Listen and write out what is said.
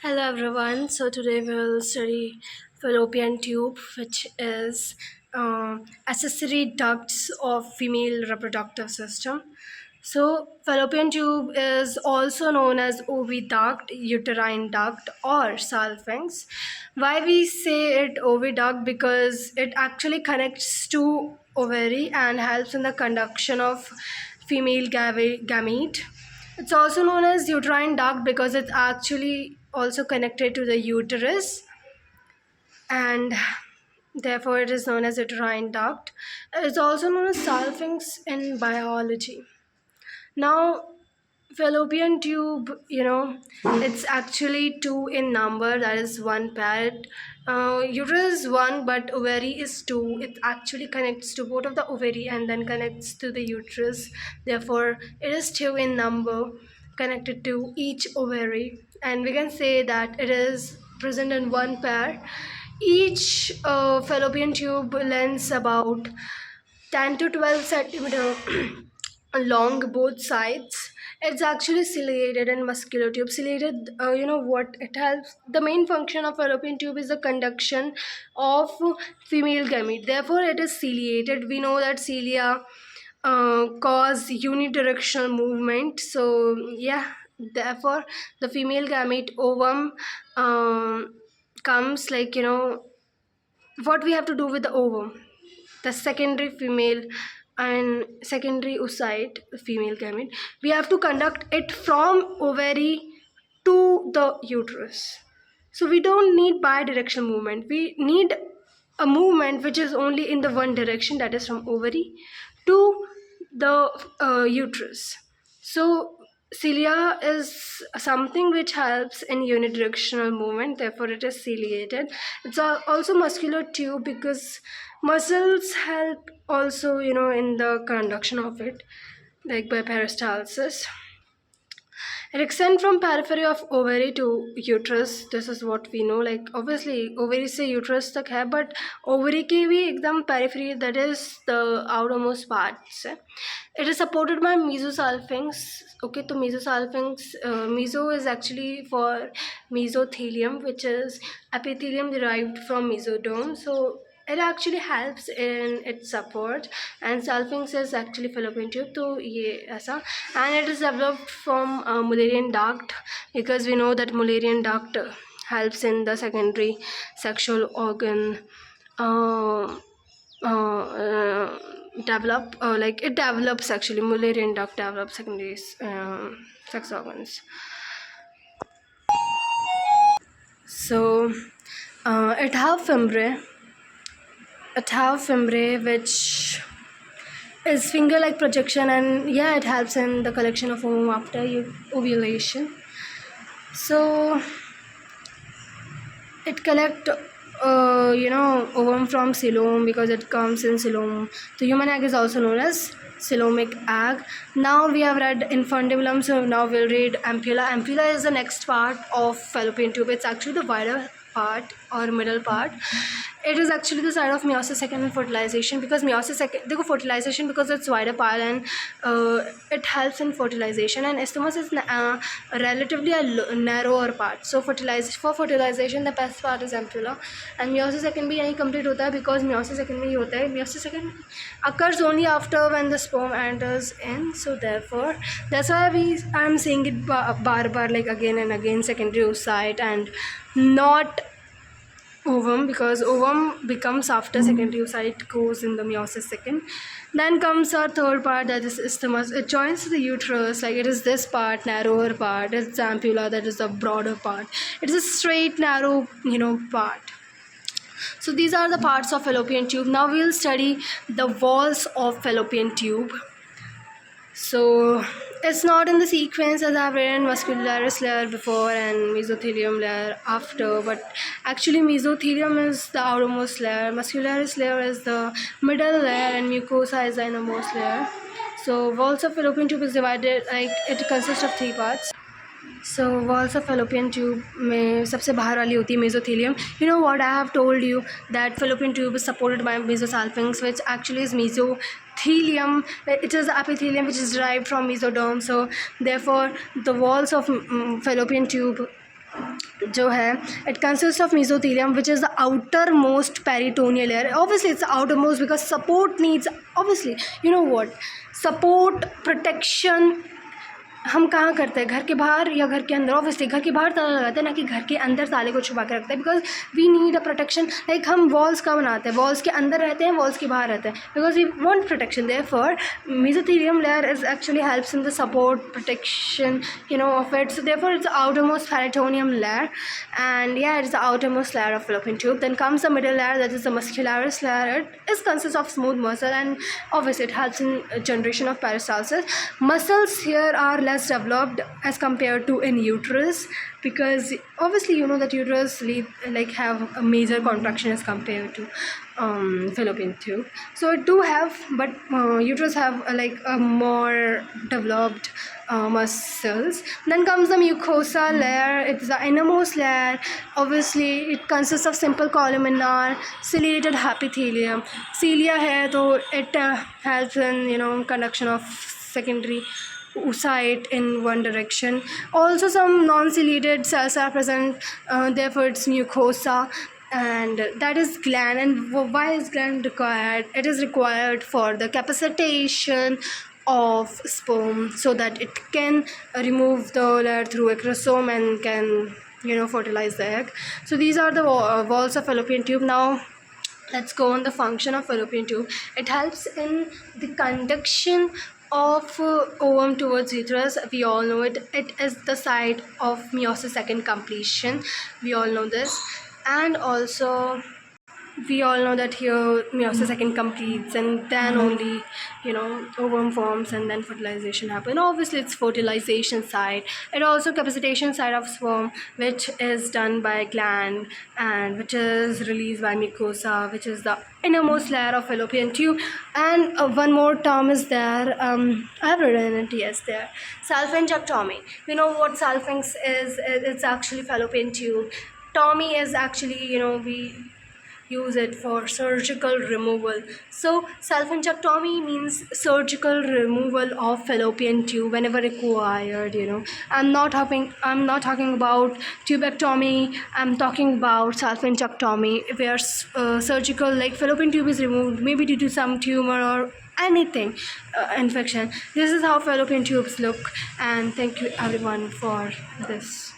Hello everyone. So today we'll study fallopian tube, which is accessory ducts of female reproductive system. So fallopian tube is also known as oviduct, uterine duct, or salpinx. Why we say it oviduct? Because it actually connects to ovary and helps in the conduction of female gamete. It's also known as uterine duct because it's actually also connected to the uterus, and therefore it is known as uterine duct. It's also known as salpinx in biology. Now, fallopian tube, it's actually two in number, that is one pair. Uterus is one, but ovary is two. It actually connects to both of the ovary and then connects to the uterus. Therefore, it is two in number, connected to each ovary. And we can say that it is present in one pair. Each fallopian tube lengths about 10 to 12 centimeter long both sides. It's actually ciliated and muscular tube. Ciliated, what it helps. The main function of fallopian tube is the conduction of female gamete. Therefore, it is ciliated. We know that cilia cause unidirectional movement. So yeah, therefore the female gamete ovum comes what we have to do with the ovum, the secondary female and secondary oocyte female gamete, we have to conduct it from ovary to the uterus. So we don't need bidirectional movement, we need a movement which is only in the one direction, that is from ovary to the uterus. So cilia is something which helps in unidirectional movement, therefore it is ciliated. It's also muscular tube because muscles help also in the conduction of it, like by peristalsis. It extends from periphery of ovary to uterus. This is what we know. Like obviously ovary से uterus तक है, but ovary की भी एकदम periphery, that is the outermost parts. It is supported by mesosalpinx. Okay, तो mesosalpinx, meso is actually for mesothelium, which is epithelium derived from mesoderm. So it actually helps in its support, and salpinx is actually fallopian tube, तो ये ऐसा. And it is developed from Mullerian duct, because we know that Mullerian duct helps in the secondary sexual organ develop, like it develops actually. Mullerian duct develops secondary sex organs. So it have fimbriae. It have fimbriae, which is finger-like projection, and yeah, it helps in the collection of ovum after ovulation. So it collect ovum from coelom, because it comes in coelom. The human egg is also known as coelomic egg. Now we have read infundibulum, so now we'll read ampulla. Ampulla is the next part of fallopian tube. It's actually the wider part or middle part. It is actually the side of meiosis second and fertilization, because meiosis second, देखो fertilization because it's wider part, and it helps in fertilization, and isthmus is relatively a narrower part. So for fertilization the best part is ampulla, and meiosis second भी यही complete होता है, because meiosis second में ही होता है. Meiosis second occurs only after when the sperm enters in. So therefore that's why I'm saying it bar like again and again, secondary oocyte and not ovum, because ovum becomes after secondary oocyte goes in the meiosis second. Then comes our third part, that is isthmus. It joins the uterus, like it is this part, narrower part. It's ampulla, that is the broader part. It is a straight narrow part. So these are the parts of fallopian tube. Now we'll study the walls of fallopian tube. So it's not in the sequence as I've written muscularis layer before and mesothelium layer after, but actually mesothelium is the outermost layer, muscularis layer is the middle layer, and mucosa is the innermost layer. So walls of fallopian tube is divided, like it consists of three parts. So walls of fallopian tube में सबसे बाहर वाली होती है mesothelium. You know what I have told you, that fallopian tube is supported by mesosalpinx, which actually is mesothelium. It is the epithelium which is derived from mesoderm. So therefore the walls of fallopian tube जो है it consists of mesothelium, which is the outermost peritoneal layer. Obviously it's outermost because support needs, obviously you know what, support protection हम कहाँ करते हैं, घर के बाहर या घर के अंदर? ऑब्वियसली घर के बाहर ताला लगाते हैं, ना कि घर के अंदर ताले को छुपा के रखते हैं, because we need a protection. Like हम वॉल्स का बनाते हैं, वॉल्स के अंदर रहते हैं, वॉल्स के बाहर रहते हैं, because we want protection. Therefore mesothelium layer is actually helps in the support protection, you know, of it. So therefore it's the outermost peritoneum layer, and yeah, it's the outermost layer of fallopian tube. Then comes the middle layer, that is the muscularis layer. It is consists of smooth muscle, and obviously it helps in generation of peristalsis. Muscles here are less developed as compared to in uterus, because obviously you know that uterus have a major contraction as compared to fallopian tube. So it do have, but uterus have a more developed muscles. Then comes the mucosa layer. It's the innermost layer. Obviously it consists of simple columnar ciliated epithelium. Cilia hai, so it helps in, you know, conduction of secondary oocyte in one direction. Also some non-ciliated cells are present, therefore it's mucosa. And that is gland. And why is gland required? It is required for the capacitation of sperm, so that it can remove the layer through a chromosome and can, you know, fertilize the egg. So these are the walls of fallopian tube. Now let's go on the function of fallopian tube. It helps in the conduction of ovum towards uterus. We all know it. It is the site of meiosis second completion. We all know this. And also we all know that here meiosis second completes, and then only, you know, ovum forms and then fertilization happen. Obviously it's fertilization side. It also capacitation side of sperm, which is done by gland and which is released by mucosa, which is the innermost layer of fallopian tube. And one more term is there, I have written it, yes, there, salpingectomy. You know what salpinx is? It's actually fallopian tube. Tommy is actually, you know, we use it for surgical removal. So salpingectomy means surgical removal of fallopian tube whenever required, you know. I'm not talking about tubectomy. I'm talking about salpingectomy, where surgical, like fallopian tube is removed, maybe due to some tumor or anything, infection. This is how fallopian tubes look. And thank you everyone for this.